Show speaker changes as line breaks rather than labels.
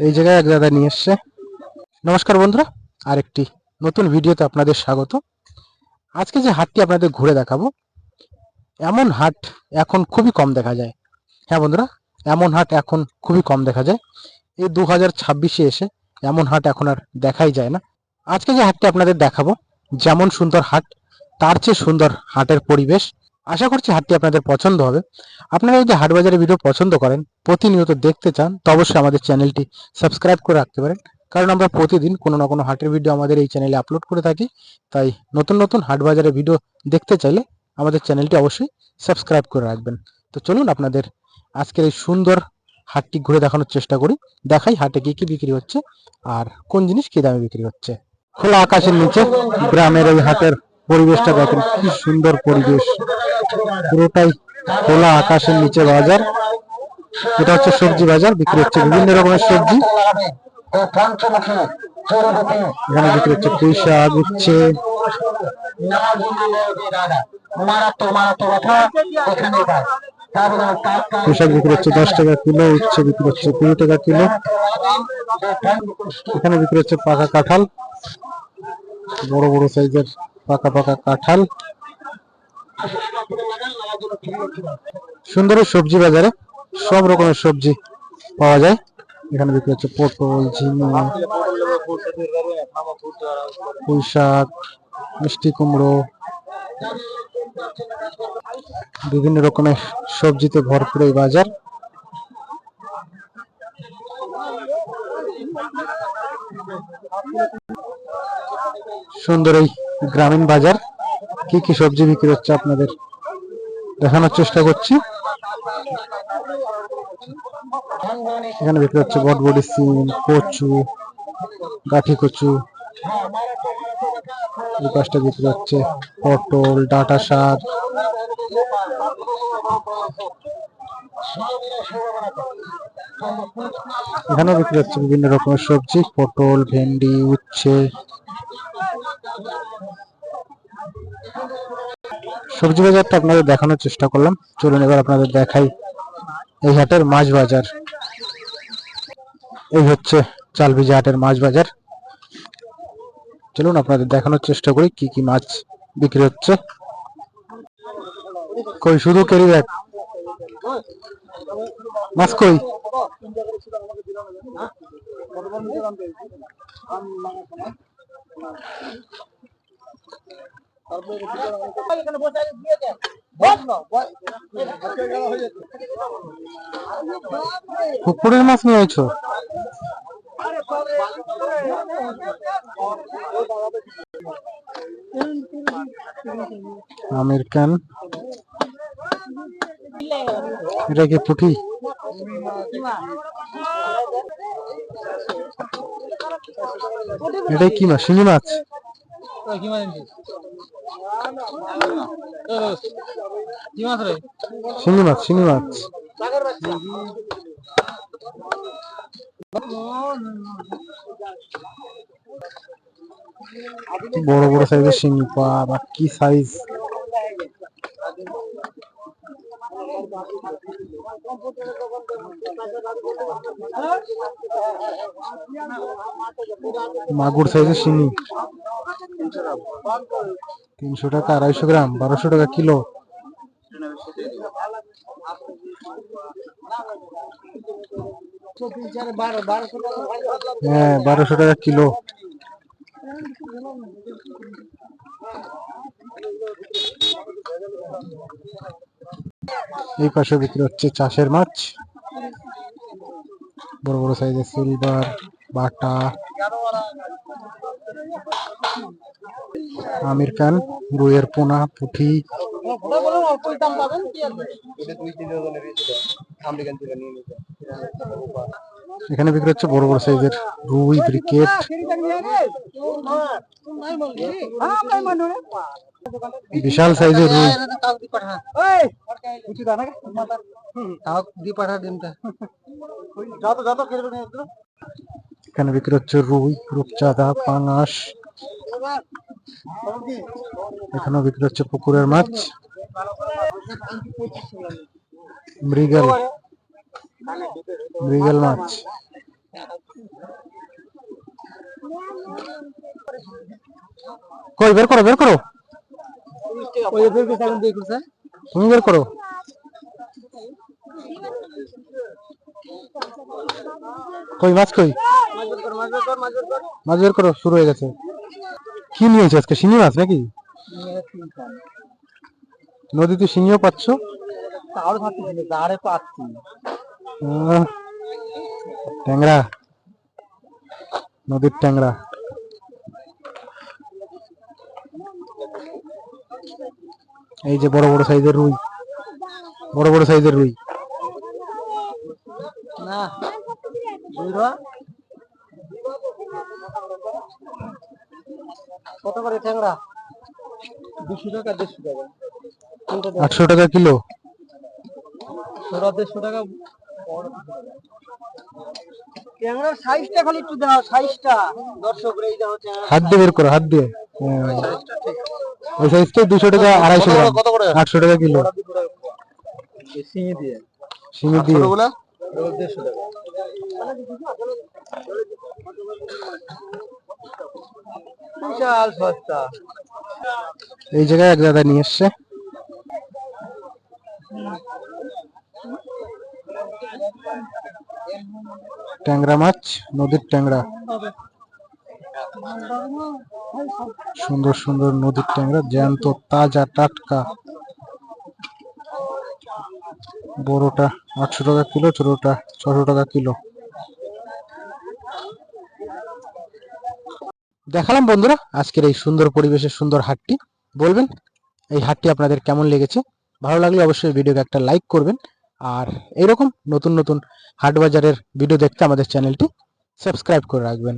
এই জায়গায় এক দাদা নিয়ে এসছে। নমস্কার বন্ধুরা, আরেকটি নতুন ভিডিওতে আপনাদের স্বাগত। আজকে যে হাটটি আপনাদের ঘুরে দেখাবো, এমন হাট এখন খুবই কম দেখা যায়। হ্যাঁ বন্ধুরা, এমন হাট এখন খুবই কম দেখা যায়। এই 2026-এ এসে এমন হাট এখন আর দেখাই যায় না। আজকে যে হাটটি আপনাদের দেখাবো, যেমন সুন্দর হাট, তার চেয়ে সুন্দর হাটের পরিবেশ। আশা করছি হাটটি আপনাদের পছন্দ হবে। আপনারা যদি হাট বাজারের ভিডিও পছন্দ করেন, প্রতিনিয়ত দেখতে চান, তো অবশ্যই আমাদের চ্যানেলটি সাবস্ক্রাইব করে রাখতে পারেন। কারণ আমরা প্রতিদিন কোনো না কোনো হাটের ভিডিও আমাদের এই চ্যানেলে আপলোড করে থাকি। তাই নতুন নতুন হাট বাজারের ভিডিও দেখতে চাইলে আমাদের চ্যানেলটি অবশ্যই সাবস্ক্রাইব করে রাখবেন। তো চলুন আপনাদের আজকের এই সুন্দর হাটটি ঘুরে দেখানোর চেষ্টা করি। দেখাই হাটে কি কি বিক্রি হচ্ছে আর কোন জিনিস কি দামে বিক্রি হচ্ছে। খোলা আকাশের নিচে গ্রামের এই হাটের পরিবেশটা দেখেন, কি সুন্দর পরিবেশ। পুরোটাই খোলা আকাশের নিচে বাজার। এটা হচ্ছে সবজি বাজার, বিক্রি হচ্ছে বিভিন্ন রকমের সবজি। এখানে বিক্রি হচ্ছে পুঁই শাক, উচ্ছে, পুঁই শাক বিক্রি হচ্ছে 10 টাকা কিলো, উচ্ছে বিক্রি হচ্ছে 20 টাকা কিলো। এখানে বিক্রি হচ্ছে পাকা কাঁঠাল, বড় বড় সাইজের পাকা পাকা কাঁঠাল। সুন্দর সবজি বাজারে সব রকমের সবজি পাওয়া যায়। এখানে বিক্রি হচ্ছে পটল, ঝিঙে, পুঁই শাক, মিষ্টি কুমড়ো, বিভিন্ন রকমের সবজিতে ভরপুর এই বাজার। সুন্দর এই গ্রামীণ বাজার, কি কি সবজি বিক্রি হচ্ছে আপনাদের দেখানোর চেষ্টা করছি। এখানে বিক্রি হচ্ছে বটবটি, সিম, কচু, গাঠি কচু। এই পাশটা বিক্রি হচ্ছে পটল, ডাঁটা শাক। এখানেও বিক্রি হচ্ছে বিভিন্ন রকমের সবজি, পটল, ভেন্ডি, উচ্ছে। সবজি বাজারটা আপনাদের দেখানোর চেষ্টা করলাম। চলুন এবার আপনাদের দেখাই এই হাটের মাছ বাজার। এই হচ্ছে চালভিজা হাটের মাছ বাজার। চলুন আপনাদের দেখানোর চেষ্টা করি কি কি মাছ বিক্রি হচ্ছে। কই শুধু ক্যারি ব্যাগ মাছ কই? পুকুরের মাছ নিয়েছো? আমেরিকান, এটা কি পুঁটি? এটাই কি মাছ? শিঙি মাছ? শিঙি মাছ, শিঙি মাছ। বড় বড় সাইজের শিঙি, বাবা কি সাইজ! মাগুর সাইজের শিঙি 300 টাকা 250 গ্রাম, 1200 টাকা কিলো। হ্যাঁ, 1200 টাকা কিলো। এই পাশে বিক্রি হচ্ছে চাষের মাছ, বড় বড় সাইজের সিলভার, বাটা, আমেরিকান, রুইয়ের পোনা, পুঁটি। এখানে বিক্রি হচ্ছে বড় বড় সাইজের রুই, ব্রিকেট। বিশাল সাইজের রুই। এখানে বিক্রি হচ্ছে রুই, রূপচাঁদা, পাঙাশ। এখানেও বিক্রি হচ্ছে পুকুরের মাছ। মৃগেল মৃগেল মাছ। কই বের করো বের করো, তুমি বের করো। কই মাছ কই, মাছ বের করো, শুরু হয়ে গেছে। কি নিয়েছো আজকে, শিঙি মাছ নাকি? নদীতে শিঙিও পাচ্ছ? ট্যাংরা, নদীর ট্যাংরা। এই যে বড় বড় সাইজের রুই, বড় বড় সাইজের রুই। কত করে ট্যাংরা? 200 টাকা 150 টাকা। 800 টাকা কিলো। 150 টাকা। ট্যাংরার সাইজটা খালি একটু দাও, সাইজটা দর্শক রে। এই দাও হাত দিয়ে বের করো, হাত দিয়ে। ওই সাইজটা 200 টাকা 250 গ্রাম। কত করে? 800 টাকা কিলো। শিঙি দিয়ে, শিঙি দিয়ে ছোটগুলা 150 টাকা। বিশাল সস্তা। এই জায়গায় এক দাদা নিয়ে এসছে ট্যাংরা মাছ, নদীর ট্যাংরা। সুন্দর সুন্দর নদীর ট্যাংরা, জ্যান্ত তাজা টাটকা। বড়টা 800 টাকা কিলো, ছোটটা 600 টাকা কিলো। দেখালাম বন্ধুরা আজকের এই সুন্দর পরিবেশের সুন্দর হাটটি। বলবেন এই হাটটি আপনাদের কেমন লেগেছে। ভালো লাগলে অবশ্যই ভিডিওকে একটা লাইক করবেন, আর এইরকম নতুন নতুন হাট বাজারের ভিডিও দেখতে আমাদের চ্যানেলটি সাবস্ক্রাইব করে রাখবেন।